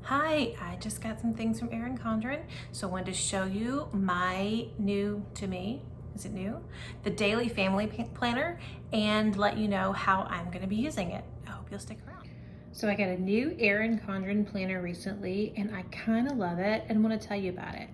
Hi, I just got some things from Erin Condren, so I wanted to show you my new, to me, is it new? The Daily Family Planner, and let you know how I'm going to be using it. I hope you'll stick around. So I got a new Erin Condren planner recently, and I kind of love it and want to tell you about it.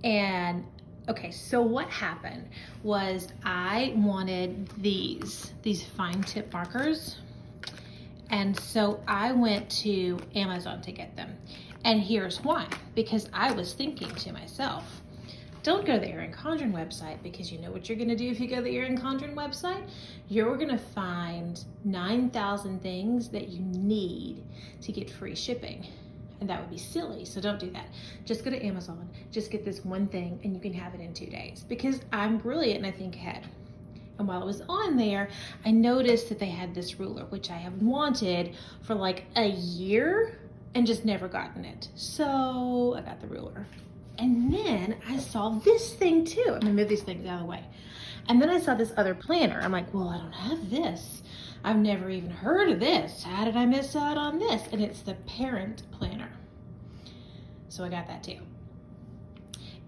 And okay, so what happened was I wanted these fine tip markers. And so I went to Amazon to get them. And here's why. Because I was thinking to myself, don't go to the Erin Condren website, because you know what you're gonna do if you go to the Erin Condren website? You're gonna find 9,000 things that you need to get free shipping. And that would be silly, so don't do that. Just go to Amazon, just get this one thing and you can have it in 2 days. Because I'm brilliant and I think ahead. And while I was on there, I noticed that they had this ruler, which I have wanted for like a year and just never gotten it. So I got the ruler. And then I saw this thing too. I'm gonna move these things out of the way. And then I saw this other planner. I'm like, well, I don't have this. I've never even heard of this. How did I miss out on this? And it's the parent planner. So I got that too.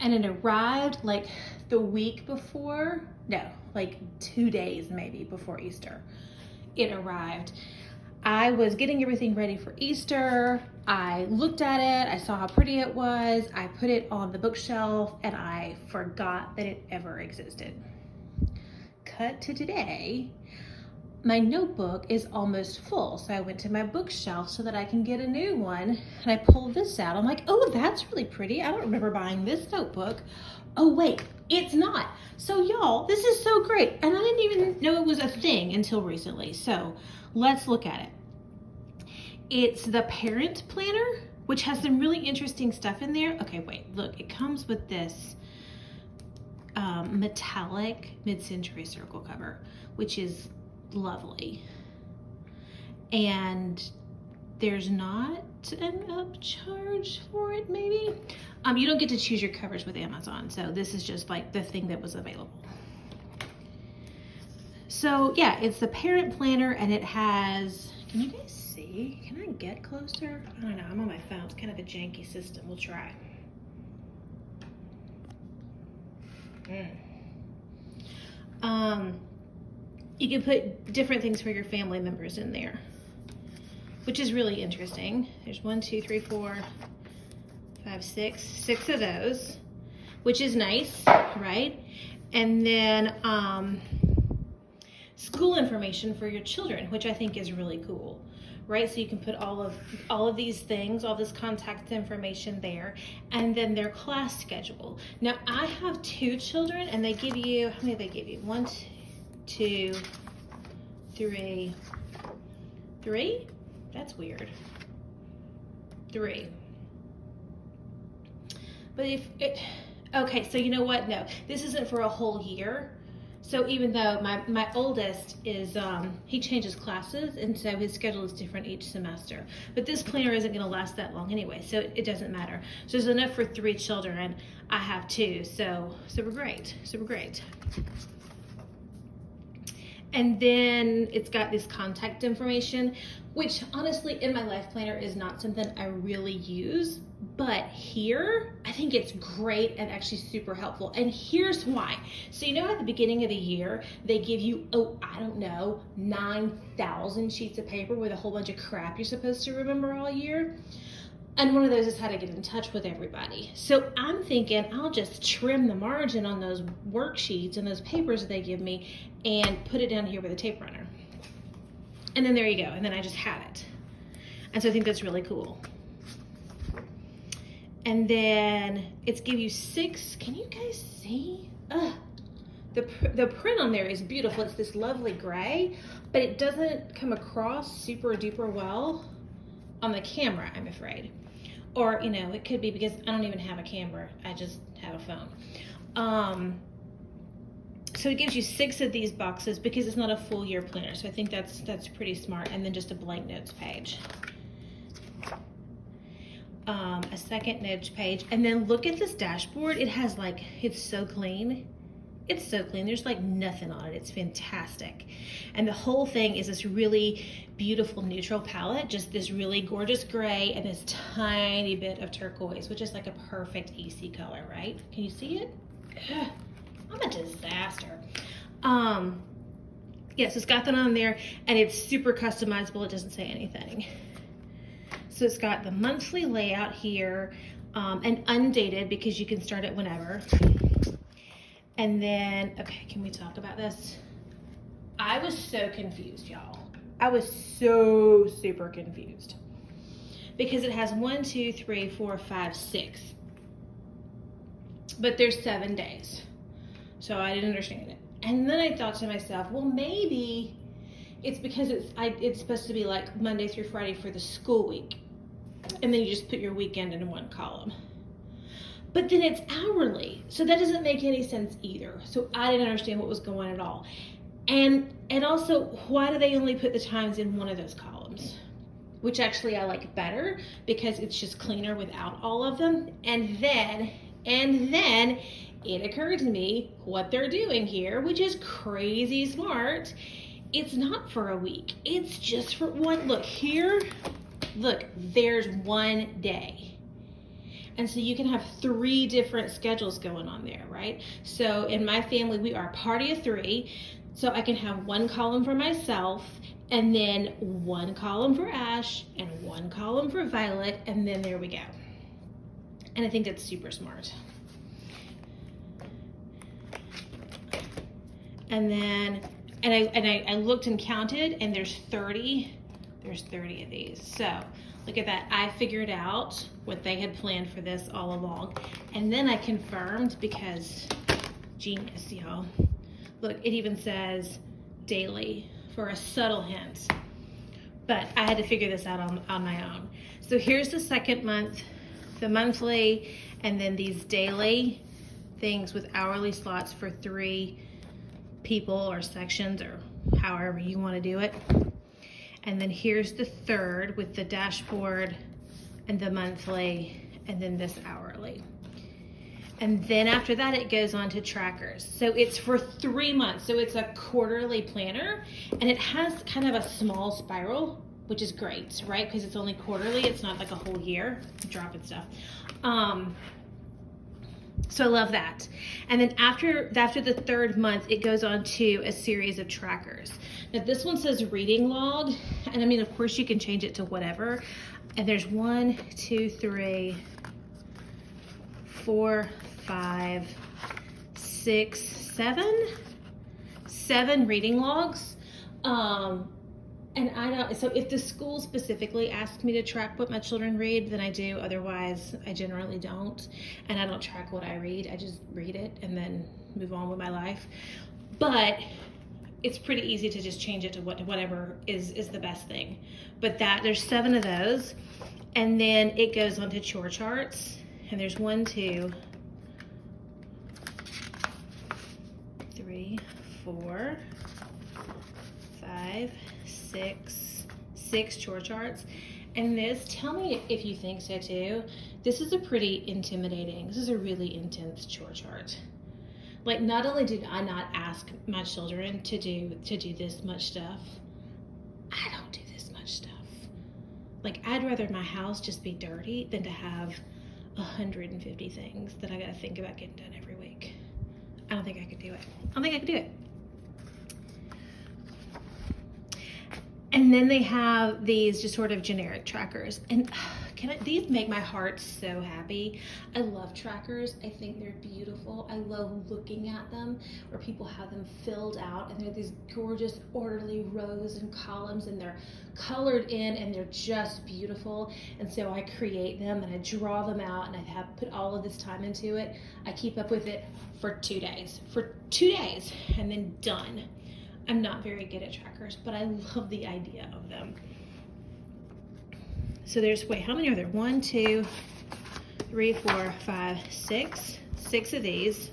And it arrived like the week before, no, like 2 days maybe before Easter. It arrived. I was getting everything ready for Easter. I looked at it, I saw how pretty it was. I put it on the bookshelf and I forgot that it ever existed. Cut to today. My notebook is almost full, so I went to my bookshelf so that I can get a new one, and I pulled this out. I'm like, oh, that's really pretty. I don't remember buying this notebook. Oh wait, it's not. So y'all, this is so great, and I didn't even know it was a thing until recently. So let's look at it. It's the Parent Planner, which has some really interesting stuff in there. Okay, wait, look, it comes with this metallic mid-century circle cover, which is lovely. And there's not an upcharge for it, maybe. You don't get to choose your covers with Amazon, so this is just like the thing that was available. So yeah, it's the Parent Planner, and it has, can you guys see? Can I get closer? I don't know, I'm on my phone. It's kind of a janky system. We'll try. You can put different things for your family members in there, which is really interesting. There's 1, 2, 3, 4, 5, 6 of those, which is nice, right? And then school information for your children, which I think is really cool, right? So you can put all of these things, all this contact information there, and then their class schedule. Now I have 2 children, and they give you, how many do they give you? 1, 2, 3. That's weird. 3. But okay, so you know what? No, this isn't for a whole year. So even though my oldest is, he changes classes, and so his schedule is different each semester. But this planner isn't going to last that long anyway, so it doesn't matter. So there's enough for 3 children. I have 2, so super great, super great. And then it's got this contact information, which honestly in my life planner is not something I really use, but here I think it's great and actually super helpful. And here's why. So you know at the beginning of the year, they give you, oh, I don't know, 9,000 sheets of paper with a whole bunch of crap you're supposed to remember all year. And one of those is how to get in touch with everybody. So I'm thinking I'll just trim the margin on those worksheets and those papers that they give me and put it down here with a tape runner. And then there you go. And then I just have it. And so I think that's really cool. And then it's give you 6, can you guys see? The print on there is beautiful. It's this lovely gray, but it doesn't come across super duper well on the camera, I'm afraid. Or, you know, it could be because I don't even have a camera. I just have a phone. So it gives you 6 of these boxes because it's not a full year planner. So I think that's pretty smart. And then just a blank notes page. A second notes page. And then look at this dashboard. It has like, it's so clean. It's so clean. There's like nothing on it. It's fantastic. And the whole thing is this really beautiful neutral palette, just this really gorgeous gray and this tiny bit of turquoise, which is like a perfect AC color, right? Can you see it? Ugh, I'm a disaster. Yes, it's got that on there, and it's super customizable. It doesn't say anything. So it's got the monthly layout here, and undated because you can start it whenever. And then, okay, can we talk about this? I was so confused, y'all. I was so super confused because it has 1, 2, 3, 4, 5, 6, but there's 7 days. So I didn't understand it. And then I thought to myself, well, maybe it's because it's supposed to be like Monday through Friday for the school week. And then you just put your weekend in one column. But then it's hourly. So that doesn't make any sense either. So I didn't understand what was going on at all. And also, why do they only put the times in one of those columns? Which actually I like better because it's just cleaner without all of them. And then it occurred to me what they're doing here, which is crazy smart. It's not for a week. It's just for one. Look here. Look, there's 1 day. And so you can have 3 different schedules going on there, right? So in my family, we are a party of 3. So I can have 1 column for myself, and then 1 column for Ash, and 1 column for Violet, and then there we go. And I think that's super smart. And then, I looked and counted, and there's 30 of these. So look at that. I figured out what they had planned for this all along. And then I confirmed because genius, y'all. Look, it even says daily for a subtle hint. But I had to figure this out on my own. So here's the second month, the monthly, and then these daily things with hourly slots for 3 people or sections or however you want to do it. And then here's the third with the dashboard and the monthly and then this hourly. And then after that, it goes on to trackers. So it's for 3 months. So it's a quarterly planner, and it has kind of a small spiral, which is great, right? Because it's only quarterly. It's not like a whole year. I'm dropping stuff. So I love that. And then after the 3rd month, it goes on to a series of trackers. Now this one says reading log. And I mean, of course you can change it to whatever. And there's 1, 2, 3, 4, 5, 6, 7 reading logs. And I don't, so if the school specifically asks me to track what my children read, then I do. Otherwise, I generally don't. And I don't track what I read. I just read it and then move on with my life. But it's pretty easy to just change it to whatever is the best thing. But there's 7 of those. And then it goes on to chore charts. And there's 1, 2, 3, 4, 5, 6 chore charts. And this, tell me if you think so too, this is a pretty intimidating, this is a really intense chore chart. Like, not only did I not ask my children to do this much stuff, I don't do this much stuff. Like, I'd rather my house just be dirty than to have 150 things that I gotta think about getting done every week. I don't think I could do it. I don't think I could do it. And then they have these just sort of generic trackers. And these make my heart so happy. I love trackers. I think they're beautiful. I love looking at them where people have them filled out and they're these gorgeous orderly rows and columns and they're colored in and they're just beautiful. And so I create them and I draw them out and I have put all of this time into it. I keep up with it for 2 days. For 2 days and then done. I'm not very good at trackers, but I love the idea of them. So there's, wait, how many are there? 1, 2, 3, 4, 5, 6. 6 of these.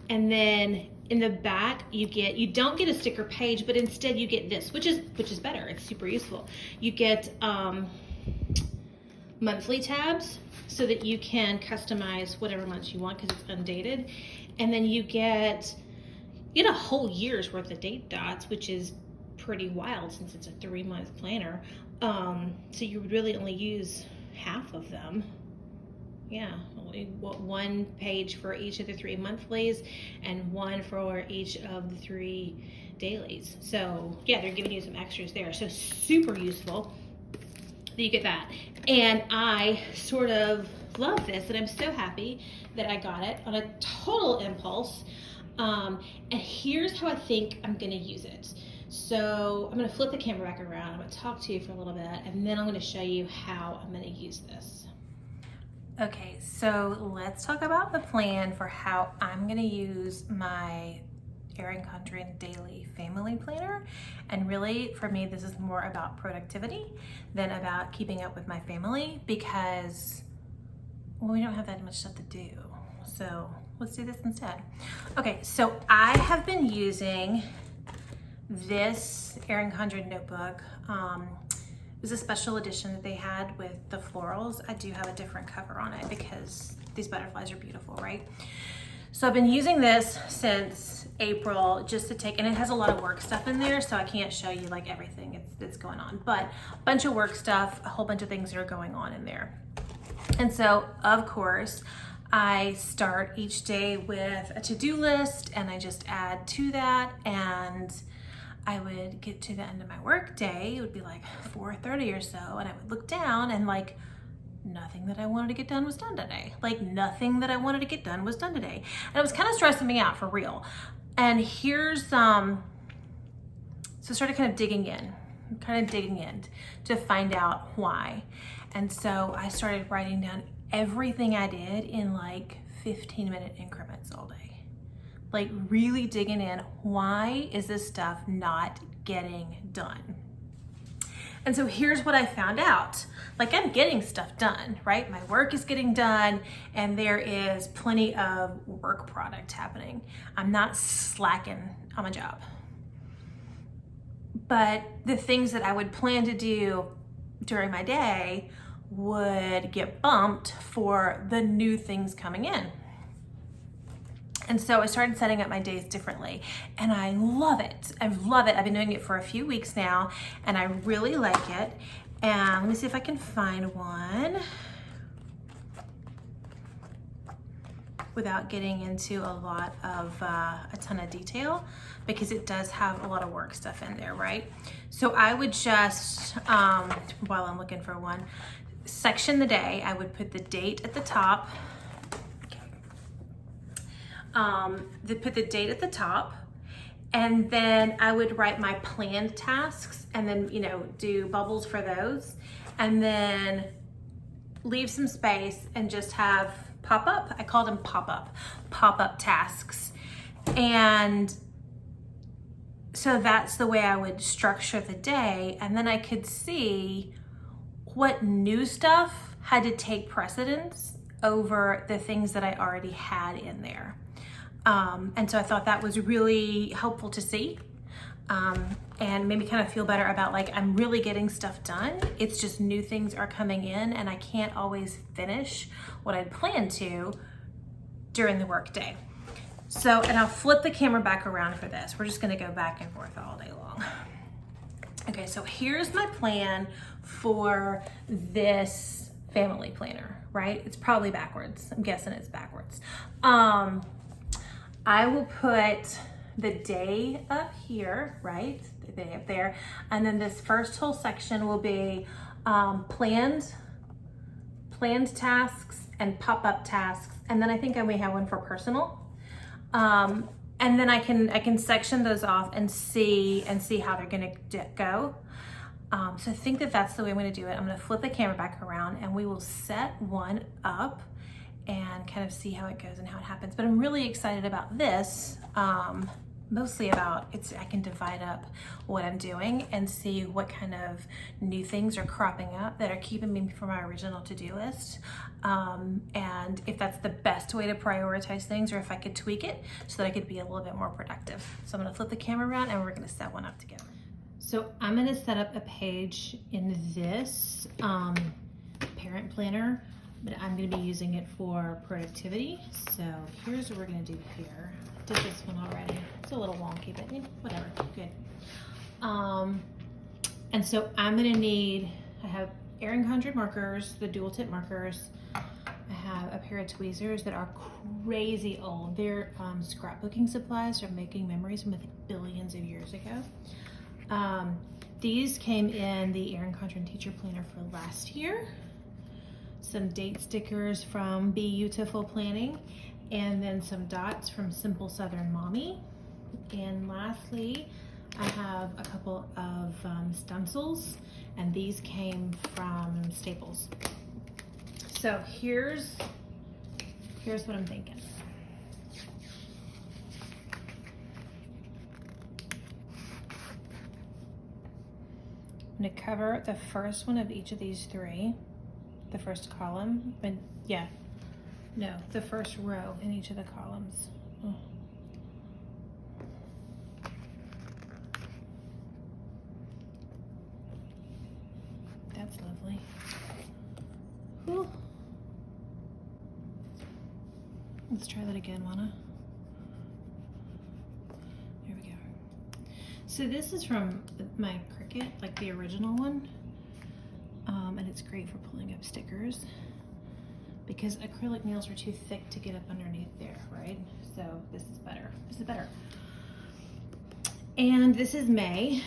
And then in the back, you don't get a sticker page, but instead you get this, which is better. It's super useful. You get monthly tabs so that you can customize whatever months you want because it's undated. And then you get a whole year's worth of date dots, which is pretty wild since it's a 3-month planner. So you would really only use half of them. Yeah, only 1 page for each of the 3 monthlies and 1 for each of the 3 dailies. So yeah, they're giving you some extras there. So super useful that you get that. And I sort of love this, and I'm so happy that I got it on a total impulse. And here's how I think I'm gonna use it. So I'm gonna flip the camera back around. I'm gonna talk to you for a little bit, and then I'm gonna show you how I'm gonna use this. Okay, so let's talk about the plan for how I'm gonna use my Erin Condren Daily Family Planner. And really, for me, this is more about productivity than about keeping up with my family, because well, we don't have that much stuff to do. So let's do this instead. Okay, so I have been using this Erin Condren notebook. It was a special edition that they had with the florals. I do have a different cover on it because these butterflies are beautiful, right? So I've been using this since April just to take, and it has a lot of work stuff in there, so I can't show you like everything that's going on, but a bunch of work stuff, a whole bunch of things that are going on in there. And so, of course, I start each day with a to-do list, and I just add to that, and I would get to the end of my work day. It would be like 4:30 or so, and I would look down, and like nothing that I wanted to get done was done today. Like nothing that I wanted to get done was done today. And it was kind of stressing me out for real. And here's, so I started kind of digging in to find out why. And so I started writing down everything I did in like 15-minute increments all day. Like really digging in, why is this stuff not getting done? And so here's what I found out. Like I'm getting stuff done, right? My work is getting done, and there is plenty of work product happening. I'm not slacking on my job. But the things that I would plan to do during my day would get bumped for the new things coming in. And so I started setting up my days differently, and I love it. I love it. I've been doing it for a few weeks now, and I really like it. And let me see if I can find one without getting into a lot of a ton of detail, because it does have a lot of work stuff in there, right? So I would just, while I'm looking for one, section the day. I would put the date at the top. Put the date at the top, and then I would write my planned tasks, and then do bubbles for those, and then leave some space and just have pop-up. I call them pop-up tasks. And so that's the way I would structure the day, and then I could see what new stuff had to take precedence over the things that I already had in there. And so I thought that was really helpful to see, and made me kind of feel better about like, I'm really getting stuff done. It's just new things are coming in, and I can't always finish what I'd planned to during the work day. So, and I'll flip the camera back around for this. We're just gonna go back and forth all day long. Okay, so here's my plan for this family planner, right? It's probably backwards. I'm guessing it's backwards. I will put the day up here, right? The day up there. And then this first whole section will be planned tasks and pop-up tasks. And then I think I may have one for personal. And then I can section those off and see how they're gonna go. So I think that's the way I'm gonna do it. I'm gonna flip the camera back around, and we will set one up and kind of see how it goes and how it happens. But I'm really excited about this, mostly about I can divide up what I'm doing and see what kind of new things are cropping up that are keeping me from my original to-do list. And if that's the best way to prioritize things, or if I could tweak it so that I could be a little bit more productive. So I'm gonna flip the camera around, and we're gonna set one up together. So I'm gonna set up a page in this parent planner but I'm gonna be using it for productivity. So here's what we're gonna do here. I did this one already. It's a little wonky, but whatever, good. And so I'm gonna need, I have Erin Condren markers, the dual tip markers. I have a pair of tweezers that are crazy old. They're scrapbooking supplies from making memories from billions of years ago. These came in the Erin Condren teacher planner for last year. Some date stickers from Beautiful Planning, and then some dots from Simple Southern Mommy. And lastly, I have a couple of stencils, and these came from Staples. So here's what I'm thinking. I'm gonna cover the first one of each of these three, the first column, and the first row in each of the columns. Oh. That's lovely. Whew. Let's try that again, Lana. Here we go. So this is from my Cricut, like the original one. And it's great for pulling up stickers because acrylic nails are too thick to get up underneath there, right? So this is better. This is better. And this is May.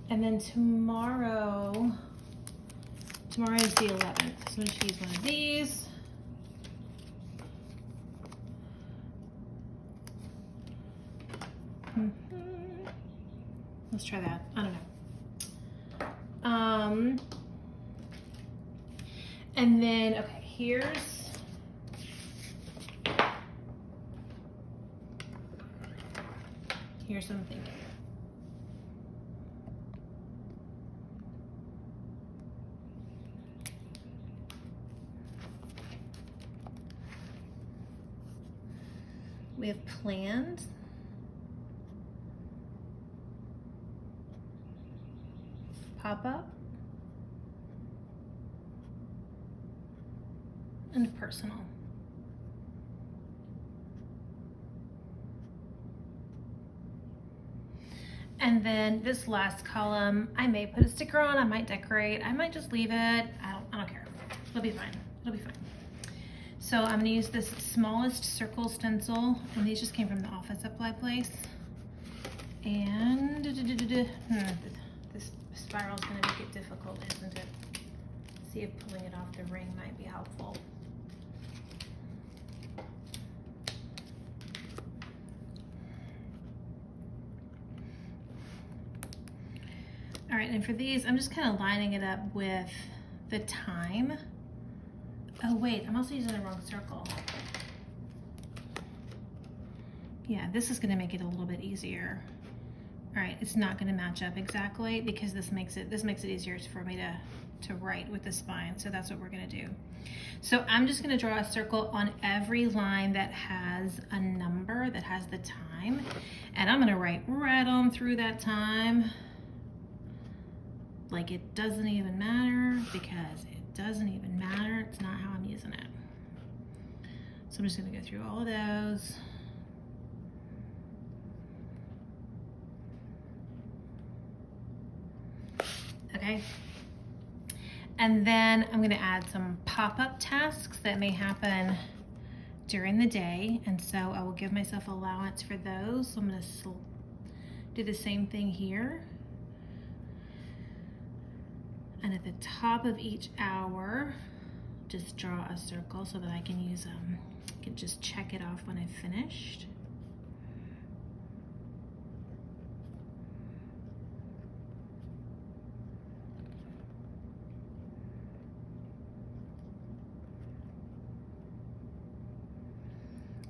And then tomorrow is the 11th. So I'm going to use one of these. Let's try that. I don't know. And then, okay, here's what I'm thinking. We have planned. Pop-up. And personal. And then this last column, I may put a sticker on, I might decorate, I might just leave it. I don't care. It'll be fine. It'll be fine. So I'm gonna use this smallest circle stencil, and these just came from the office supply place. And this spiral is gonna make it difficult, isn't it? See if pulling it off the ring might be helpful. All right, and for these, I'm just kind of lining it up with the time. Oh wait, I'm also using the wrong circle. Yeah, this is gonna make it a little bit easier. All right, it's not gonna match up exactly because this makes it easier for me to write with the spine, so that's what we're gonna do. So I'm just gonna draw a circle on every line that has a number, that has the time, and I'm gonna write right on through that time. Like it doesn't even matter, because it doesn't even matter. It's not how I'm using it. So I'm just gonna go through all of those. Okay. And then I'm gonna add some pop-up tasks that may happen during the day. And so I will give myself allowance for those. So I'm gonna do the same thing here. And at the top of each hour, just draw a circle so that I can use can just check it off when I've finished.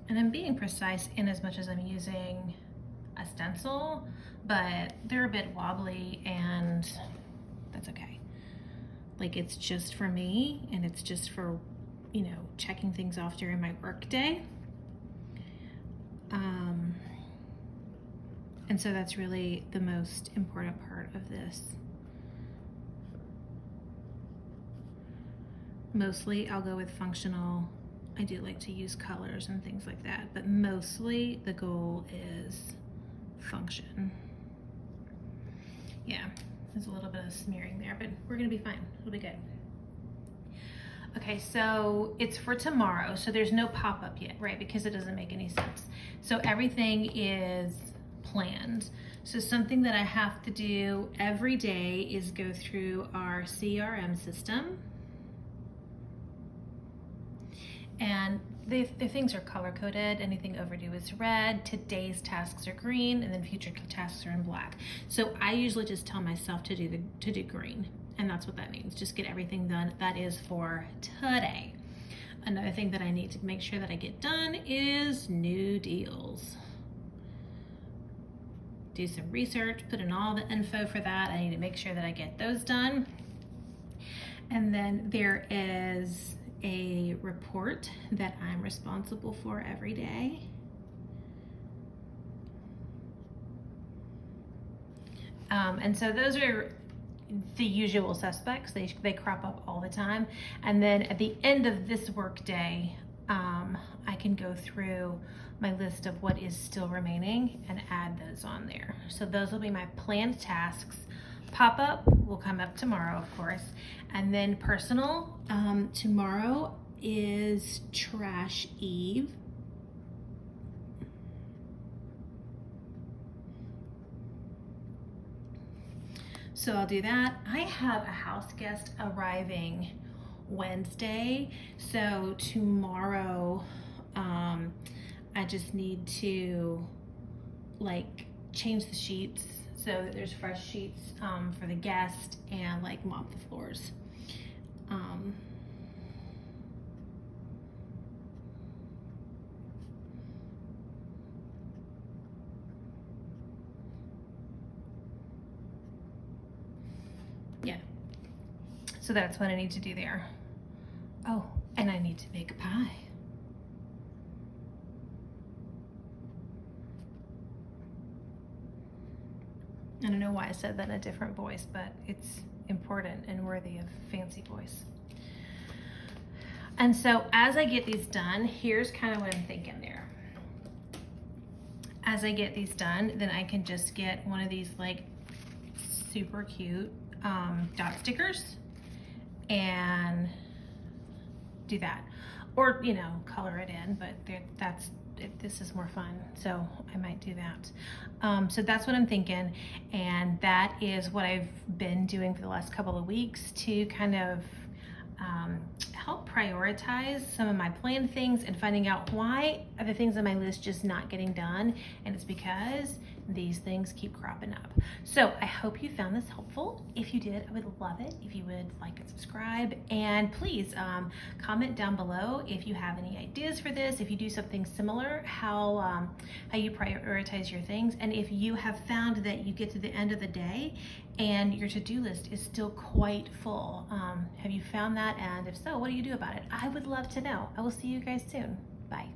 And I'm being precise in as much as I'm using a stencil, but they're a bit wobbly, and that's okay. Like, it's just for me, and it's just for, you know, checking things off during my work day. And so that's really the most important part of this. Mostly I'll go with functional. I do like to use colors and things like that, but mostly the goal is function. Yeah, there's a little bit of smearing there, but we're gonna be fine. It'll be good. Okay, so it's for tomorrow, so there's no pop-up yet, right? Because it doesn't make any sense. So everything is planned. So something that I have to do every day is go through our CRM system. And the things are color-coded. Anything overdue is red, today's tasks are green, and then future tasks are in black. So I usually just tell myself to do green, and that's what that means. Just get everything done that is for today. Another thing that I need to make sure that I get done is new deals. Do some research, put in all the info for that. I need to make sure that I get those done. And then there is a report that I'm responsible for every day. And so those are the usual suspects. They crop up all the time. And then at the end of this work day, I can go through my list of what is still remaining and add those on there. So those will be my planned tasks. Pop-up will come up tomorrow, of course. And then personal, tomorrow is Trash Eve. So I'll do that. I have a house guest arriving Wednesday. So tomorrow, I just need to like change the sheets so that there's fresh sheets for the guest, and like mop the floors. Yeah, so that's what I need to do there. Oh, and I need to make a pie. I don't know why I said that in a different voice, but it's important and worthy of fancy voice. And so as I get these done, here's kind of what I'm thinking there. As I get these done, then I can just get one of these like super cute dot stickers and do that. Or, you know, color it in, but this is more fun, so I might do that. So that's what I'm thinking, and that is what I've been doing for the last couple of weeks to kind of help prioritize some of my planned things and finding out why are the things on my list just not getting done, and it's because these things keep cropping up. So I hope you found this helpful. If you did, I would love it if you would like and subscribe, and please comment down below if you have any ideas for this, if you do something similar, how you prioritize your things, and if you have found that you get to the end of the day and your to-do list is still quite full. Have you found that? And if so, what do you do about it? I would love to know. I will see you guys soon. Bye.